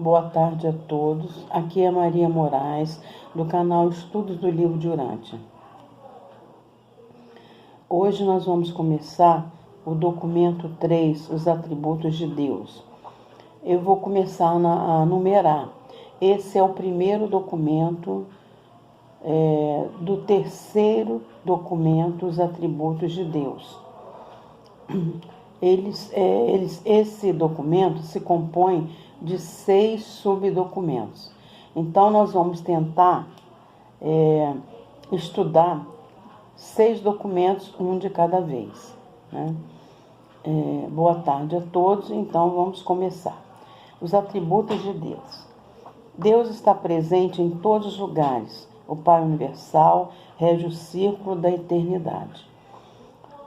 Boa tarde a todos. Aqui é Maria Moraes, do canal Estudos do Livro de Urântia. Hoje nós vamos começar o documento 3, os atributos de Deus. Eu vou começar a numerar. Esse é o primeiro documento do terceiro documento, os atributos de Deus. Esse documento se compõe de 6 subdocumentos. Então, nós vamos tentar estudar 6 documentos, um de cada vez, né? Boa tarde a todos. Então, vamos começar. Os atributos de Deus. Deus está presente em todos os lugares. O Pai Universal rege o círculo da eternidade.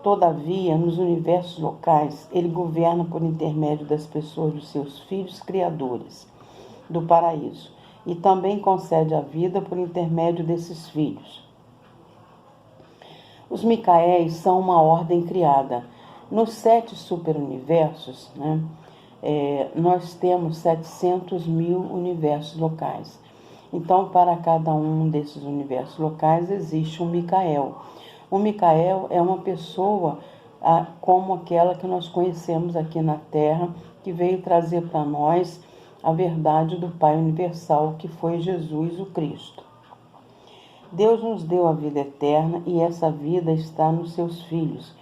Todavia, nos universos locais, ele governa por intermédio das pessoas dos seus filhos criadores do paraíso e também concede a vida por intermédio desses filhos. Os Micaéis são uma ordem criada. Nos 7 superuniversos, nós temos 700 mil universos locais. Então, para cada um desses universos locais, existe um Micael. O Micael é uma pessoa como aquela que nós conhecemos aqui na Terra, que veio trazer para nós a verdade do Pai Universal, que foi Jesus o Cristo. Deus nos deu a vida eterna e essa vida está nos seus filhos.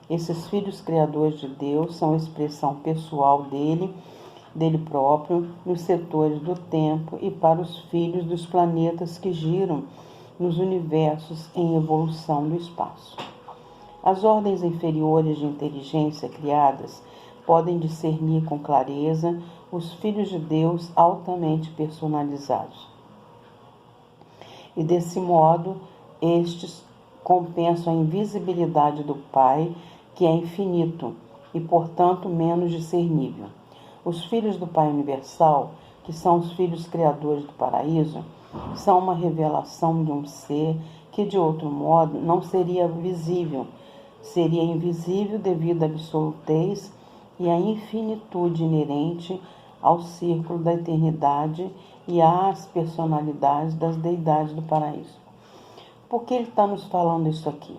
Esses filhos criadores de Deus são a expressão pessoal dele próprio, nos setores do tempo e para os filhos dos planetas que giram nos universos em evolução do espaço. As ordens inferiores de inteligência criadas podem discernir com clareza os filhos de Deus altamente personalizados. E desse modo, estes compensam a invisibilidade do Pai, que é infinito e, portanto, menos discernível. Os filhos do Pai Universal, que são os filhos criadores do paraíso, são uma revelação de um ser que, de outro modo, não seria visível. Seria invisível devido à absolutez e à infinitude inerente ao círculo da eternidade e às personalidades das deidades do paraíso. Por que ele está nos falando isso aqui?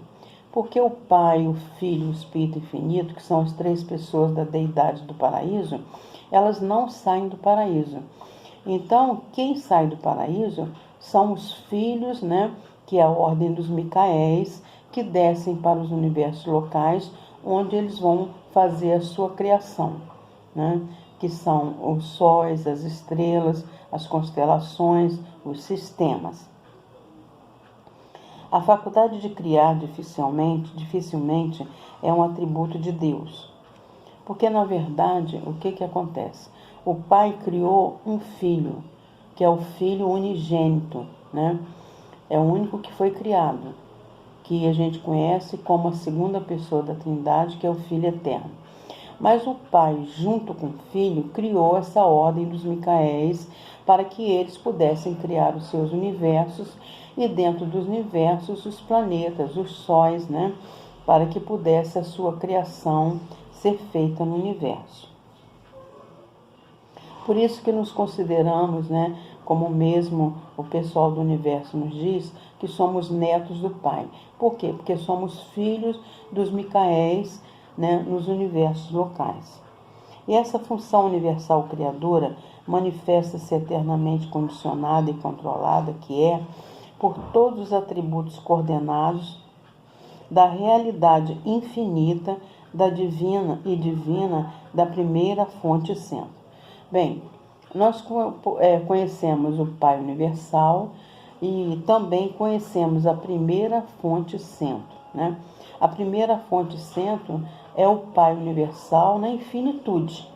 Porque o Pai, o Filho e o Espírito Infinito, que são as 3 pessoas da deidade do paraíso, elas não saem do paraíso. Então, quem sai do paraíso são os filhos, que é a ordem dos Micaéis, que descem para os universos locais, onde eles vão fazer a sua criação, que são os sóis, as estrelas, as constelações, os sistemas. A faculdade de criar dificilmente é um atributo de Deus. Porque, na verdade, o que acontece? O Pai criou um filho, que é o Filho unigênito, É o único que foi criado, que a gente conhece como a segunda pessoa da Trindade, que é o Filho eterno. Mas o Pai, junto com o Filho, criou essa ordem dos Micaéis para que eles pudessem criar os seus universos e, dentro dos universos, os planetas, os sóis, para que pudesse a sua criação ser feita no universo. Por isso que nos consideramos, como mesmo o pessoal do universo nos diz, que somos netos do Pai. Por quê? Porque somos filhos dos Micaéis, nos universos locais. E essa função universal criadora manifesta-se eternamente condicionada e controlada, que é por todos os atributos coordenados da realidade infinita da divina da primeira fonte centro. Bem, nós conhecemos o Pai Universal e também conhecemos a primeira fonte centro, A primeira fonte centro é o Pai Universal na infinitude.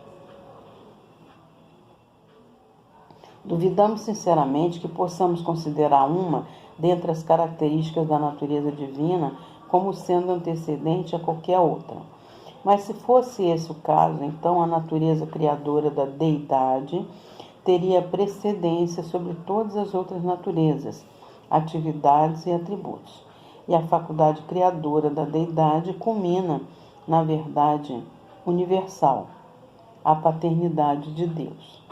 Duvidamos sinceramente que possamos considerar uma dentre as características da natureza divina como sendo antecedente a qualquer outra. Mas se fosse esse o caso, então a natureza criadora da deidade teria precedência sobre todas as outras naturezas, atividades e atributos. E a faculdade criadora da deidade culmina na verdade universal, a paternidade de Deus.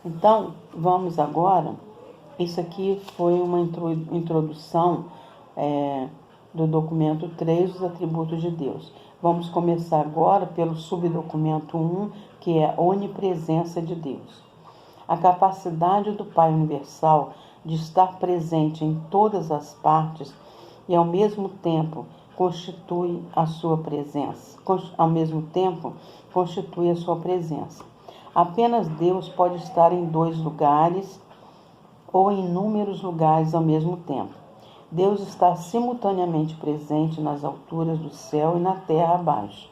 Então, vamos agora. Isso aqui foi uma introdução do documento 3, os atributos de Deus. Vamos começar agora pelo subdocumento 1, que é a onipresença de Deus. A capacidade do Pai Universal de estar presente em todas as partes e ao mesmo tempo constitui a sua presença. Apenas Deus pode estar em 2 lugares ou em inúmeros lugares ao mesmo tempo. Deus está simultaneamente presente nas alturas do céu e na terra abaixo,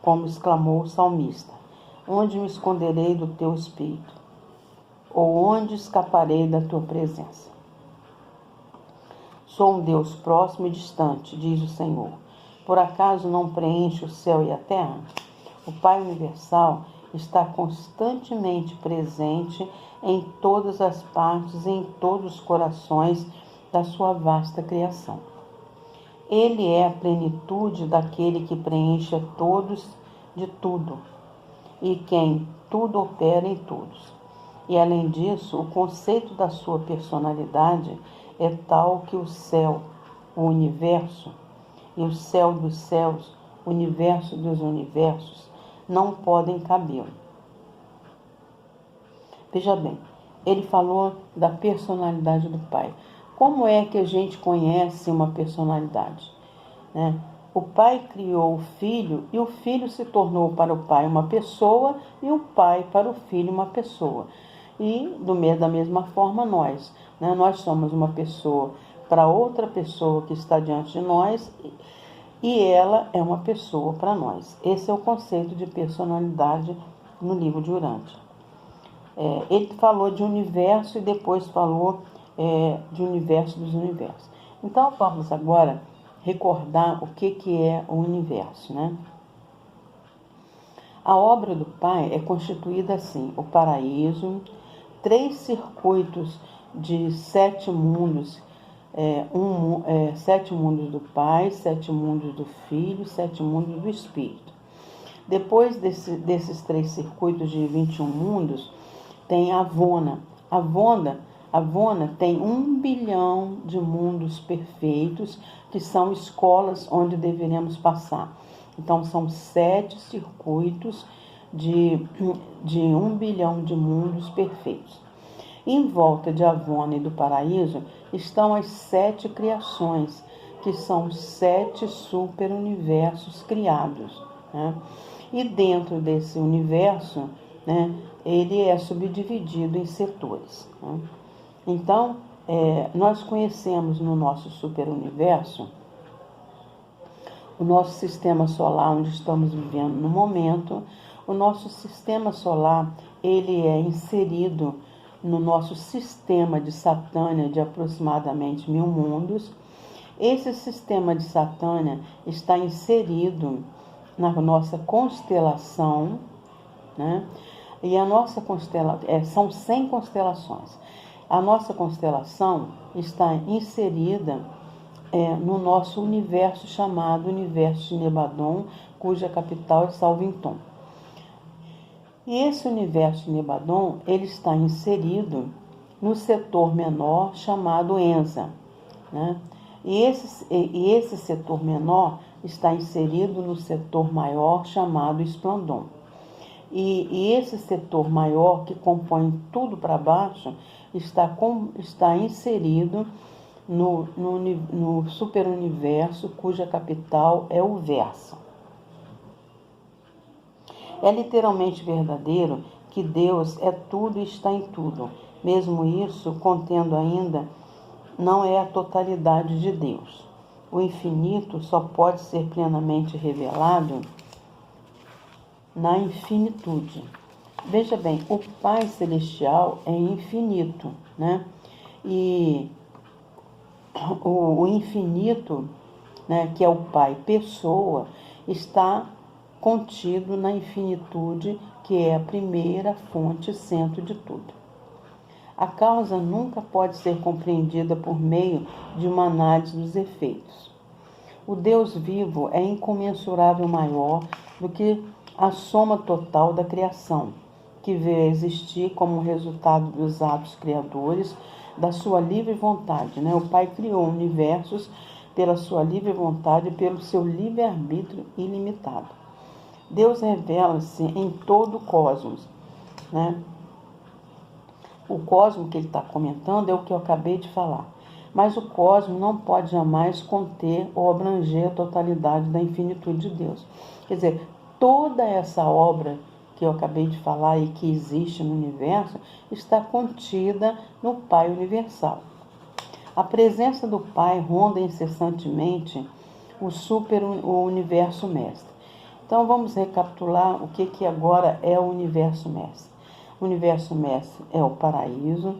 como exclamou o salmista: onde me esconderei do teu espírito? Ou onde escaparei da tua presença? Sou um Deus próximo e distante, diz o Senhor. Por acaso não preenche o céu e a terra? O Pai Universal está constantemente presente em todas as partes e em todos os corações da sua vasta criação. Ele é a plenitude daquele que preenche a todos de tudo e quem tudo opera em todos. E além disso, o conceito da sua personalidade é tal que o céu, o universo, e o céu dos céus, o universo dos universos, não podem cabê-lo. Veja bem, ele falou da personalidade do Pai. Como é que a gente conhece uma personalidade? Né? O Pai criou o Filho e o Filho se tornou para o Pai uma pessoa e o Pai para o Filho uma pessoa. E da mesma forma nós. Né? Nós somos uma pessoa para outra pessoa que está diante de nós e ela é uma pessoa para nós. Esse é o conceito de personalidade no livro de Urântia. Ele falou de universo e depois falou de universo dos universos. Então vamos agora recordar o que é o universo, né? A obra do Pai é constituída assim: o paraíso, 3 circuitos de 7 mundos, 7 mundos do Pai, 7 mundos do Filho, 7 mundos do Espírito. Depois desses 3 circuitos de 21 mundos, tem a Avona. A Avona tem 1 bilhão de mundos perfeitos, que são escolas onde deveremos passar. Então, são 7 circuitos de 1 bilhão de mundos perfeitos. Em volta de Avona e do paraíso estão as 7 criações, que são 7 superuniversos criados. Né? E dentro desse universo, né, ele é subdividido em setores. Né? Então, nós conhecemos no nosso superuniverso o nosso sistema solar, onde estamos vivendo no momento. O nosso sistema solar, ele é inserido no nosso sistema de Satânia de aproximadamente 1000 mundos. Esse sistema de Satânia está inserido na nossa constelação, né? E a nossa constelação, são 100 constelações. A nossa constelação está inserida no nosso universo chamado Universo de Nebadon, cuja capital é Salvinton. E esse universo de Nebadon, ele está inserido no setor menor chamado Enza, né? E esse setor menor está inserido no setor maior chamado Esplandon. E esse setor maior, que compõe tudo para baixo, está inserido no superuniverso, cuja capital é o Verso. É literalmente verdadeiro que Deus é tudo e está em tudo. Mesmo isso, contendo ainda, não é a totalidade de Deus. O infinito só pode ser plenamente revelado na infinitude. Veja bem, o Pai Celestial é infinito, né? E o infinito, né, que é o Pai pessoa, está contido na infinitude, que é a primeira fonte, centro de tudo. A causa nunca pode ser compreendida por meio de uma análise dos efeitos. O Deus vivo é incomensurável maior do que a soma total da criação. que veio a existir como resultado dos atos criadores da sua livre vontade, né? O Pai criou universos pela sua livre vontade e pelo seu livre-arbítrio ilimitado. Deus revela-se em todo o cosmos, né? O cosmos que ele está comentando é o que eu acabei de falar. Mas o cosmos não pode jamais conter ou abranger a totalidade da infinitude de Deus. Quer dizer, toda essa obra que eu acabei de falar e que existe no universo está contida no Pai Universal. A presença do Pai ronda incessantemente o universo mestre. Então vamos recapitular o que agora é o universo mestre. O universo mestre é o paraíso,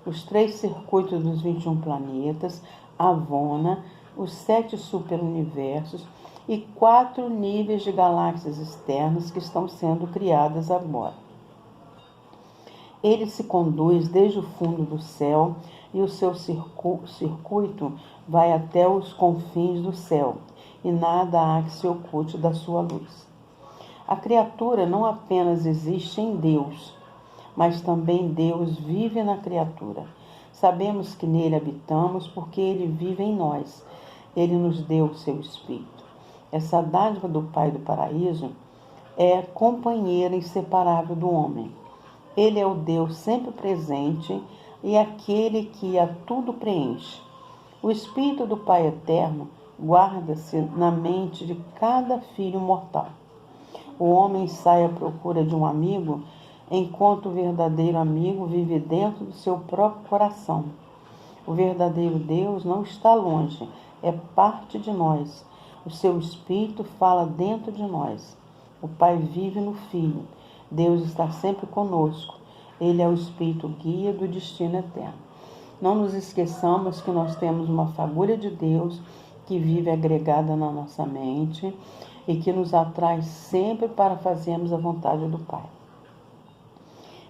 os 3 circuitos dos 21 planetas, Avona, os 7 superuniversos e 4 níveis de galáxias externas que estão sendo criadas agora. Ele se conduz desde o fundo do céu e o seu circuito vai até os confins do céu, e nada há que se oculte da sua luz. A criatura não apenas existe em Deus, mas também Deus vive na criatura. Sabemos que nele habitamos porque ele vive em nós. Ele nos deu o seu Espírito. Essa dádiva do Pai do Paraíso é companheira inseparável do homem. Ele é o Deus sempre presente e aquele que a tudo preenche. O Espírito do Pai Eterno guarda-se na mente de cada filho mortal. O homem sai à procura de um amigo, enquanto o verdadeiro amigo vive dentro do seu próprio coração. O verdadeiro Deus não está longe, é parte de nós. O seu Espírito fala dentro de nós. O Pai vive no Filho. Deus está sempre conosco. Ele é o Espírito guia do destino eterno. Não nos esqueçamos que nós temos uma fagulha de Deus que vive agregada na nossa mente e que nos atrai sempre para fazermos a vontade do Pai.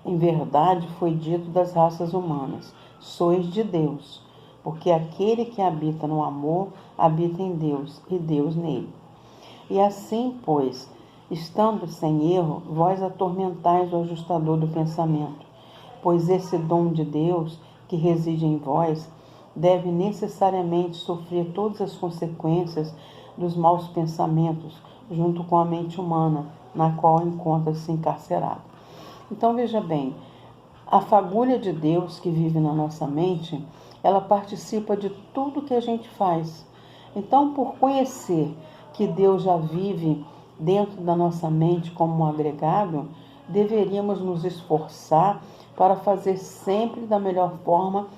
Em verdade, foi dito das raças humanas: sois de Deus, porque aquele que habita no amor habita em Deus e Deus nele. E assim, pois, estando sem erro, vós atormentais o ajustador do pensamento, pois esse dom de Deus que reside em vós deve necessariamente sofrer todas as consequências dos maus pensamentos, junto com a mente humana, na qual encontra-se encarcerado. Então veja bem, a fagulha de Deus que vive na nossa mente, ela participa de tudo que a gente faz. Então, por conhecer que Deus já vive dentro da nossa mente como um agregado, deveríamos nos esforçar para fazer sempre da melhor forma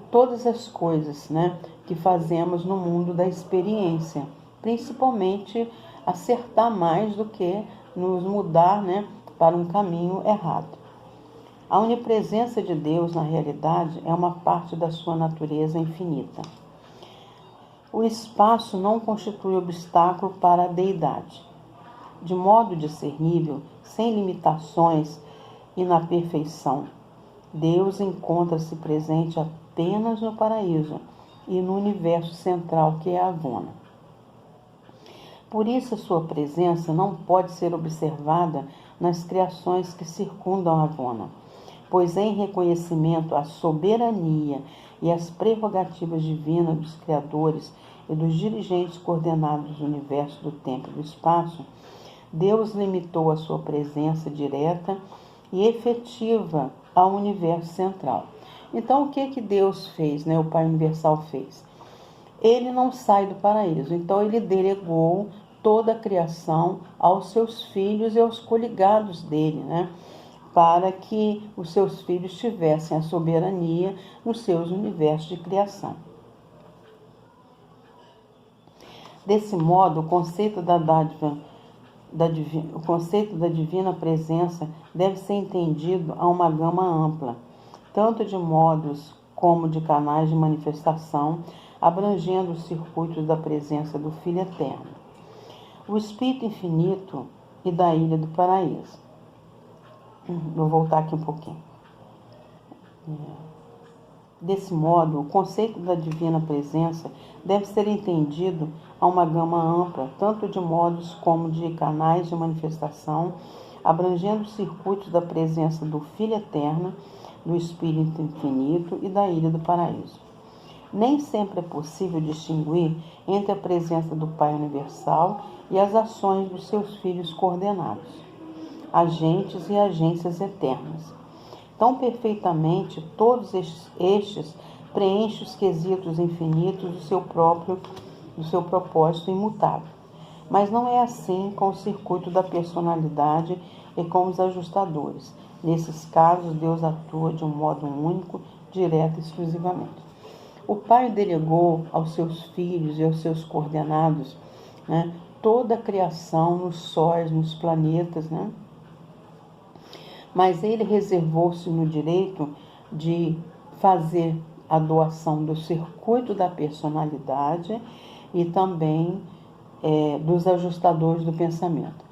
todas as coisas, né, que fazemos no mundo da experiência, principalmente acertar mais do que nos mudar, né, para um caminho errado. A onipresença de Deus na realidade é uma parte da sua natureza infinita. O espaço não constitui obstáculo para a deidade. De modo discernível, sem limitações e na perfeição, Deus encontra-se presente apenas no paraíso e no universo central que é Avona. Por isso, a sua presença não pode ser observada nas criações que circundam Avona, pois em reconhecimento à soberania e às prerrogativas divinas dos criadores e dos dirigentes coordenados do universo, do tempo e do espaço, Deus limitou a sua presença direta e efetiva ao universo central. Então, o que Deus fez, né? O Pai Universal fez? Ele não sai do paraíso, então ele delegou toda a criação aos seus filhos e aos coligados dele, né? Para que os seus filhos tivessem a soberania nos seus universos de criação. Desse modo, o conceito da divina presença deve ser entendido a uma gama ampla, tanto de modos como de canais de manifestação, abrangendo os circuitos da presença do Filho Eterno, o Espírito Infinito e da Ilha do Paraíso. Vou voltar aqui um pouquinho. Desse modo, o conceito da divina presença deve ser entendido a uma gama ampla, tanto de modos como de canais de manifestação, abrangendo os circuitos da presença do Filho Eterno, do Espírito Infinito e da Ilha do Paraíso. Nem sempre é possível distinguir entre a presença do Pai Universal e as ações dos seus filhos coordenados, agentes e agências eternas. Tão perfeitamente, todos estes preenchem os quesitos infinitos do seu propósito imutável. Mas não é assim com o circuito da personalidade e com os ajustadores. Nesses casos, Deus atua de um modo único, direto e exclusivamente. O Pai delegou aos seus filhos e aos seus coordenados, né, toda a criação nos sóis, nos planetas, né? Mas ele reservou-se no direito de fazer a doação do circuito da personalidade e também dos ajustadores do pensamento.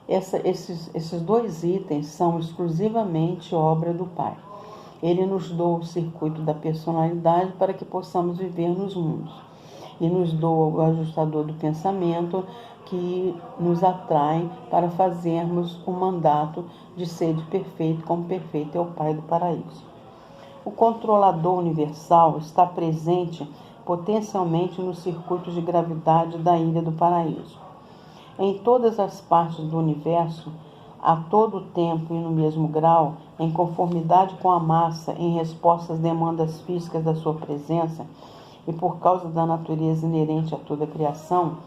Esses dois itens são exclusivamente obra do Pai. Ele nos doa o circuito da personalidade para que possamos viver nos mundos. E nos doa o ajustador do pensamento que nos atrai para fazermos o mandato de sede perfeito, como perfeito é o Pai do Paraíso. O controlador universal está presente potencialmente nos circuitos de gravidade da Ilha do Paraíso. Em todas as partes do universo, a todo tempo e no mesmo grau, em conformidade com a massa, em resposta às demandas físicas da sua presença, e por causa da natureza inerente a toda a criação,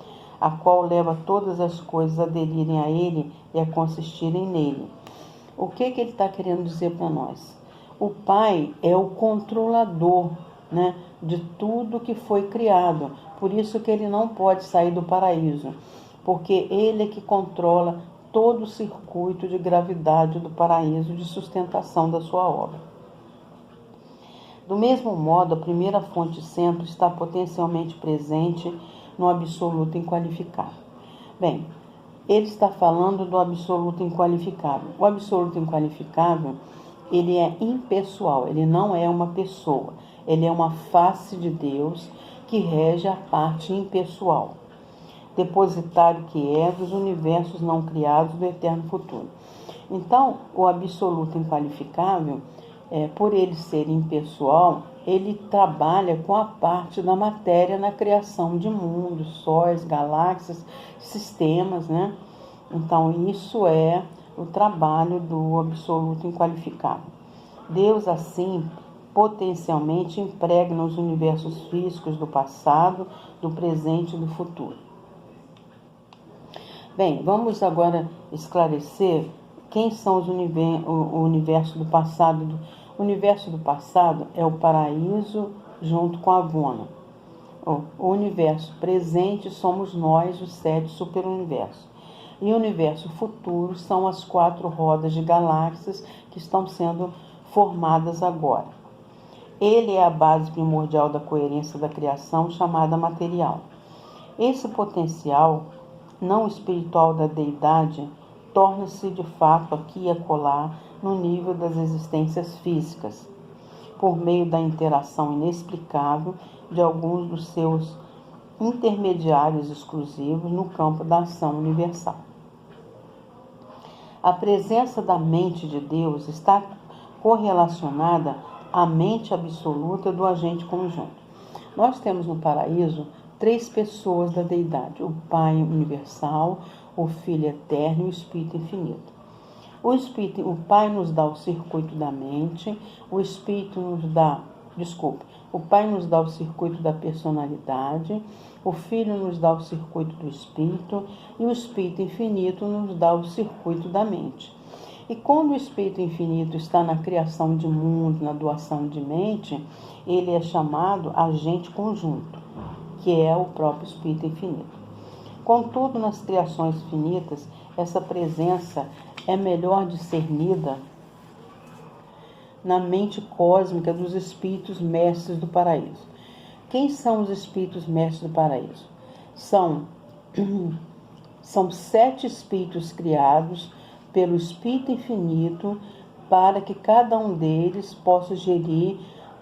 a qual leva todas as coisas a aderirem a ele e a consistirem nele. O que ele está querendo dizer para nós? O Pai é o controlador, né, de tudo que foi criado. Por isso que ele não pode sair do paraíso, porque ele é que controla todo o circuito de gravidade do paraíso de sustentação da sua obra. Do mesmo modo, a primeira fonte sempre está potencialmente presente no absoluto inqualificável. Bem, ele está falando do absoluto inqualificável. O absoluto inqualificável, ele é impessoal, ele não é uma pessoa. Ele é uma face de Deus que rege a parte impessoal, depositário que é dos universos não criados do eterno futuro. Então, o absoluto inqualificável, por ele ser impessoal, ele trabalha com a parte da matéria na criação de mundos, sóis, galáxias, sistemas, né? Então, isso é o trabalho do absoluto inqualificável. Deus, assim, potencialmente impregna os universos físicos do passado, do presente e do futuro. Bem, vamos agora esclarecer quem são o universo do passado. O universo do passado é o paraíso junto com a Avona. O universo presente somos nós, os 7 superuniversos. E o universo futuro são as 4 rodas de galáxias que estão sendo formadas agora. Ele é a base primordial da coerência da criação, chamada material. Esse potencial não espiritual da deidade torna-se de fato aqui e acolá no nível das existências físicas, por meio da interação inexplicável de alguns dos seus intermediários exclusivos no campo da ação universal. A presença da mente de Deus está correlacionada à mente absoluta do agente conjunto. Nós temos no paraíso 3 pessoas da deidade: o Pai universal, o Filho eterno e o Espírito infinito. O Pai nos dá o circuito da mente, o Pai nos dá o circuito da personalidade, o Filho nos dá o circuito do Espírito e o Espírito infinito nos dá o circuito da mente. E quando o Espírito infinito está na criação de mundo, na doação de mente, ele é chamado agente conjunto, que é o próprio Espírito infinito. Contudo, nas criações finitas, essa presença é melhor discernida na mente cósmica dos espíritos mestres do paraíso. Quem são os espíritos mestres do paraíso? São 7 espíritos criados pelo Espírito infinito para que cada um deles possa gerir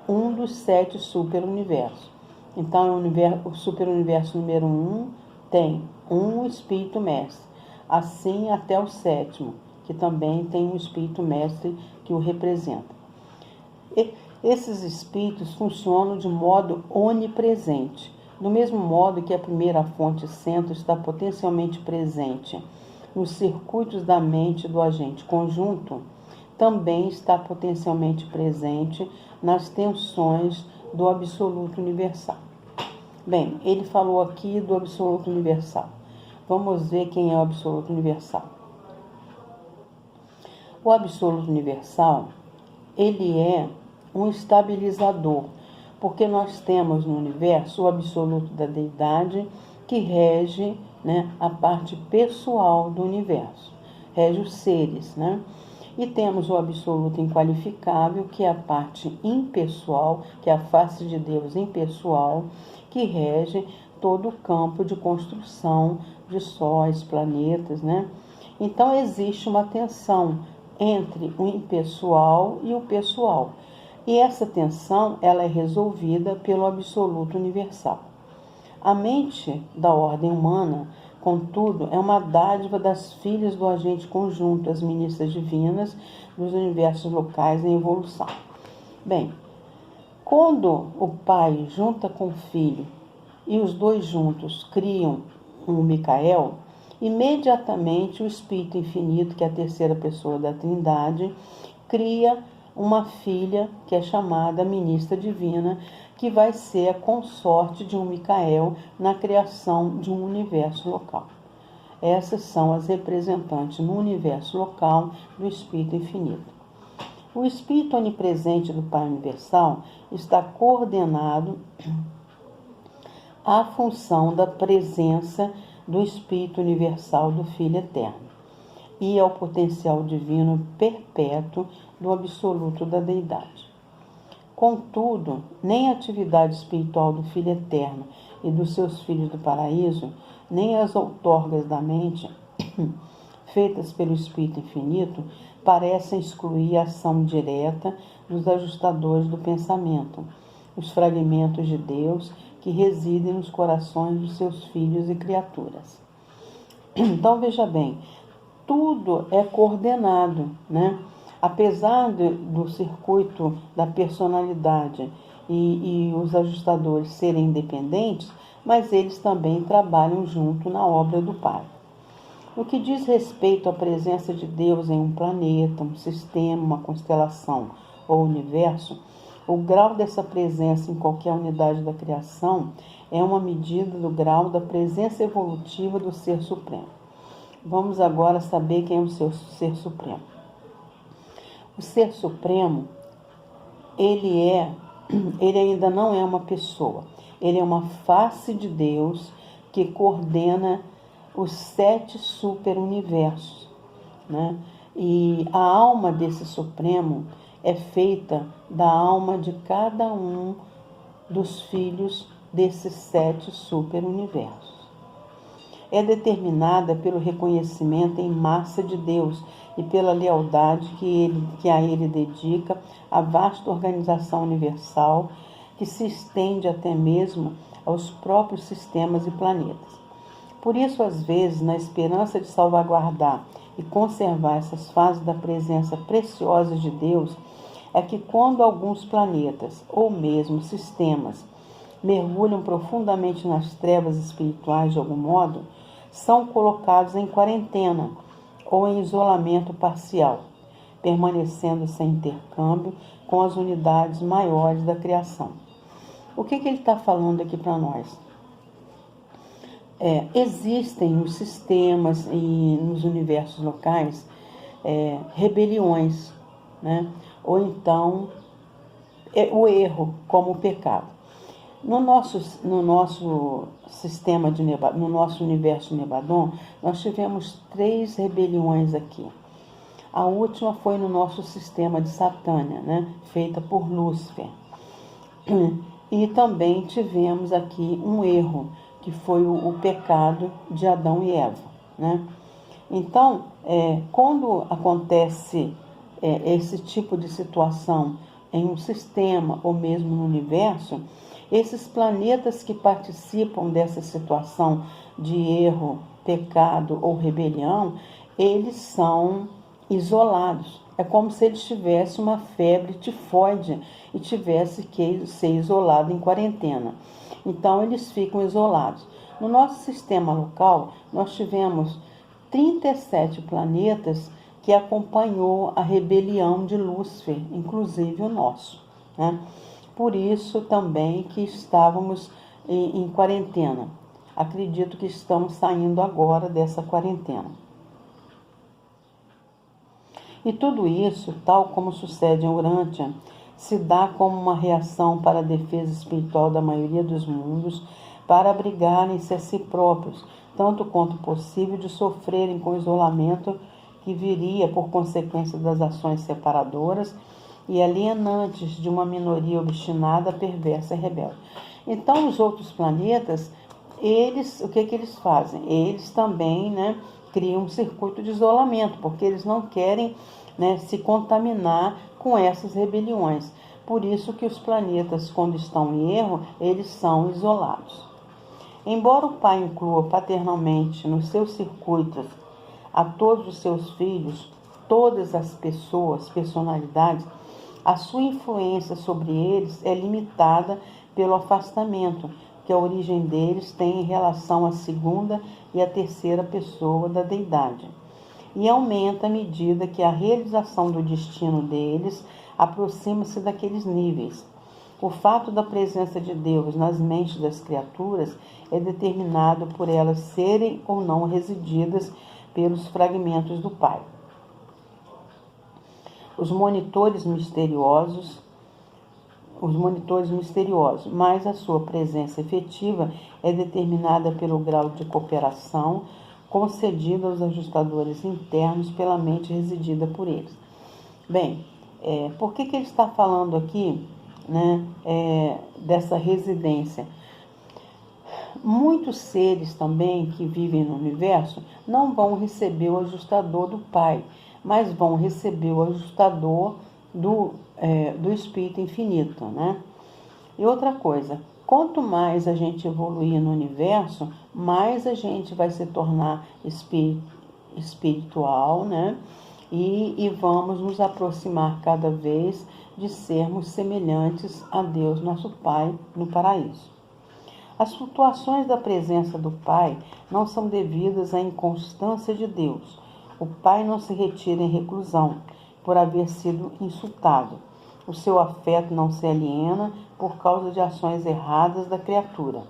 um dos 7 superuniversos. Então, o superuniverso número 1 tem um espírito mestre, assim até o 7º, que também tem um espírito mestre que o representa. Esses espíritos funcionam de modo onipresente, do mesmo modo que a primeira fonte centro está potencialmente presente nos circuitos da mente do agente conjunto, também está potencialmente presente nas tensões do absoluto universal. Bem, ele falou aqui do absoluto universal. Vamos ver quem é o absoluto universal. O absoluto universal, ele é um estabilizador, porque nós temos no universo o absoluto da deidade que rege, né, a parte pessoal do universo, rege os seres, né? E temos o absoluto inqualificável, que é a parte impessoal, que é a face de Deus impessoal, que rege todo o campo de construção de sóis, planetas, né? Então existe uma tensão entre o impessoal e o pessoal. E essa tensão ela é resolvida pelo absoluto universal. A mente da ordem humana, contudo, é uma dádiva das filhas do agente conjunto, as ministras divinas dos universos locais em evolução. Bem, quando o pai junta com o filho e os dois juntos criam um Micael, imediatamente o Espírito Infinito, que é a terceira pessoa da Trindade, cria uma filha que é chamada Ministra Divina, que vai ser a consorte de um Micael na criação de um universo local. Essas são as representantes no universo local do Espírito Infinito. O Espírito onipresente do Pai Universal está coordenado à função da presença do Espírito Universal do Filho Eterno e ao potencial divino perpétuo do absoluto da deidade. Contudo, nem a atividade espiritual do Filho Eterno e dos seus filhos do paraíso, nem as outorgas da mente, feitas pelo Espírito Infinito, parecem excluir a ação direta dos ajustadores do pensamento, os fragmentos de Deus que residem nos corações dos seus filhos e criaturas. Então, veja bem, tudo é coordenado, né? Apesar do circuito da personalidade e os ajustadores serem independentes, mas eles também trabalham junto na obra do Pai. No que diz respeito à presença de Deus em um planeta, um sistema, uma constelação ou universo, o grau dessa presença em qualquer unidade da criação é uma medida do grau da presença evolutiva do Ser Supremo. Vamos agora saber quem é o seu Ser Supremo. O Ser Supremo, ele ainda não é uma pessoa. Ele é uma face de Deus que coordena os 7 superuniversos, né? E a alma desse Supremo é feita da alma de cada um dos filhos desses 7 superuniversos. É determinada pelo reconhecimento em massa de Deus e pela lealdade que a ele dedica a vasta organização universal que se estende até mesmo aos próprios sistemas e planetas. Por isso, às vezes, na esperança de salvaguardar e conservar essas fases da presença preciosa de Deus, é que quando alguns planetas ou mesmo sistemas mergulham profundamente nas trevas espirituais de algum modo, são colocados em quarentena ou em isolamento parcial, permanecendo sem intercâmbio com as unidades maiores da criação. O que ele está falando aqui para nós? Existem nos sistemas e nos universos locais rebeliões, né? Ou então o erro como o pecado. No nosso sistema no nosso universo Nebadon, nós tivemos 3 rebeliões aqui. A última foi no nosso sistema de Satânia, né? Feita por Lúcifer. E também tivemos aqui um erro, que foi o pecado de Adão e Eva, né? Então, quando acontece esse tipo de situação em um sistema ou mesmo no universo, esses planetas que participam dessa situação de erro, pecado ou rebelião, eles são isolados. É como se eles tivessem uma febre tifoide e tivesse que ser isolado em quarentena. Então, eles ficam isolados. No nosso sistema local, nós tivemos 37 planetas que acompanhou a rebelião de Lúcifer, inclusive o nosso, né? Por isso também que estávamos em quarentena. Acredito que estamos saindo agora dessa quarentena. E tudo isso, tal como sucede em Urântia, se dá como uma reação para a defesa espiritual da maioria dos mundos, para abrigarem-se a si próprios, tanto quanto possível, de sofrerem com o isolamento que viria por consequência das ações separadoras e alienantes de uma minoria obstinada, perversa e rebelde. Então, os outros planetas, o que eles fazem? Eles também, né, criam um circuito de isolamento, porque eles não querem, né, se contaminar com essas rebeliões. Por isso que os planetas, quando estão em erro, eles são isolados. Embora o pai inclua paternalmente nos seus circuitos a todos os seus filhos, todas as pessoas, personalidades, a sua influência sobre eles é limitada pelo afastamento que a origem deles tem em relação à segunda e à terceira pessoa da deidade, e aumenta à medida que a realização do destino deles aproxima-se daqueles níveis. O fato da presença de Deus nas mentes das criaturas é determinado por elas serem ou não resididas pelos fragmentos do Pai. Os monitores misteriosos, mas a sua presença efetiva é determinada pelo grau de cooperação concedido aos ajustadores internos pela mente residida por eles. Bem, por que ele está falando aqui, né, dessa residência? Muitos seres também que vivem no universo não vão receber o ajustador do Pai, mas vão receber o ajustador do Espírito Infinito, né? E outra coisa, quanto mais a gente evoluir no universo, mais a gente vai se tornar espiritual, né? E vamos nos aproximar cada vez de sermos semelhantes a Deus, nosso Pai, no paraíso. As flutuações da presença do Pai não são devidas à inconstância de Deus. O Pai não se retira em reclusão por haver sido insultado. O seu afeto não se aliena por causa de ações erradas da criatura.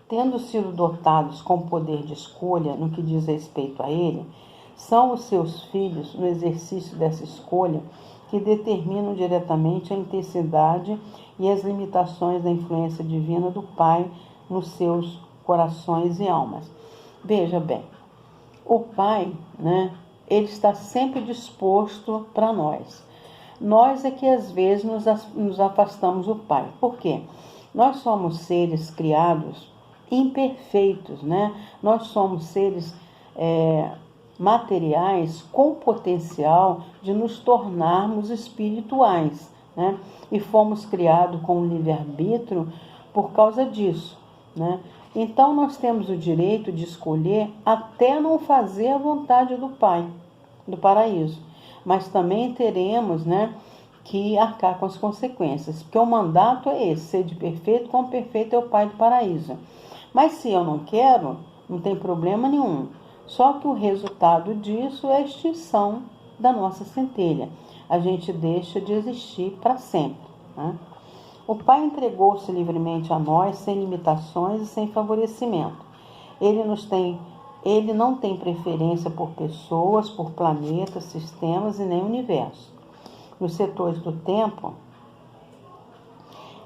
Tendo sido dotados com poder de escolha no que diz respeito a ele, são os seus filhos, no exercício dessa escolha, que determinam diretamente a intensidade e as limitações da influência divina do Pai nos seus corações e almas. Veja bem, o Pai, né, ele está sempre disposto para nós. Nós é que às vezes nos afastamos do Pai. Por quê? Nós somos seres criados imperfeitos, né? Nós somos seres materiais com potencial de nos tornarmos espirituais, né? E fomos criados com o livre-arbítrio por causa disso, né? Então nós temos o direito de escolher até não fazer a vontade do Pai, do paraíso, mas também teremos, né, que arcar com as consequências, porque o mandato é esse, ser de perfeito como perfeito é o Pai do paraíso. Mas se eu não quero, não tem problema nenhum. Só que o resultado disso é a extinção da nossa centelha. A gente deixa de existir para sempre, né? O Pai entregou-se livremente a nós, sem limitações e sem favorecimento. Ele não tem preferência por pessoas, por planetas, sistemas e nem universo. Nos setores do tempo,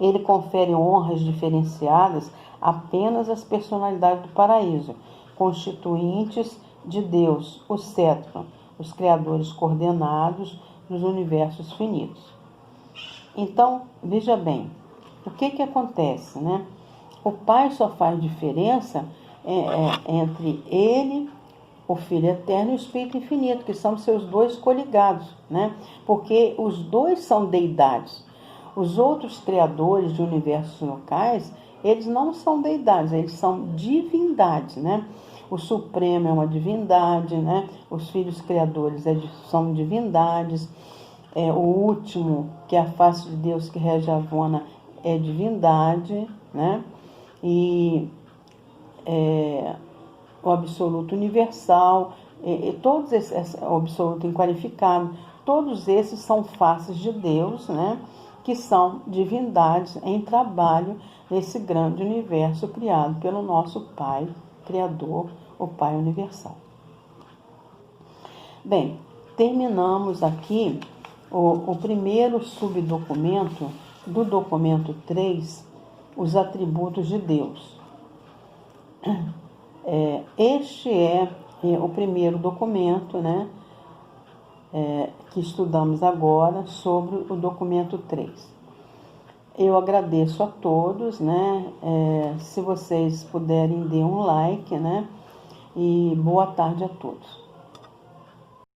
ele confere honras diferenciadas apenas às personalidades do paraíso, constituintes de Deus, o cetro, os criadores coordenados dos universos finitos. Então, veja bem, o que acontece, né? O Pai só faz diferença entre ele, o Filho Eterno e o Espírito Infinito, que são seus dois coligados, né? Porque os dois são deidades. Os outros criadores de universos locais, eles não são deidades, eles são divindades, né? O Supremo é uma divindade, né? Os filhos criadores são divindades. O último, que é a face de Deus que rege a Avona, é divindade, né? E o absoluto universal, todos esses, o absoluto inqualificável, todos esses são faces de Deus, né? Que são divindades em trabalho nesse grande universo criado pelo nosso Pai Criador, o Pai Universal. Bem, terminamos aqui o primeiro subdocumento do documento 3, os atributos de Deus. Este é o primeiro documento, né, que estudamos agora sobre o documento 3. Eu agradeço a todos, né, se vocês puderem, dê um like, né, e boa tarde a todos.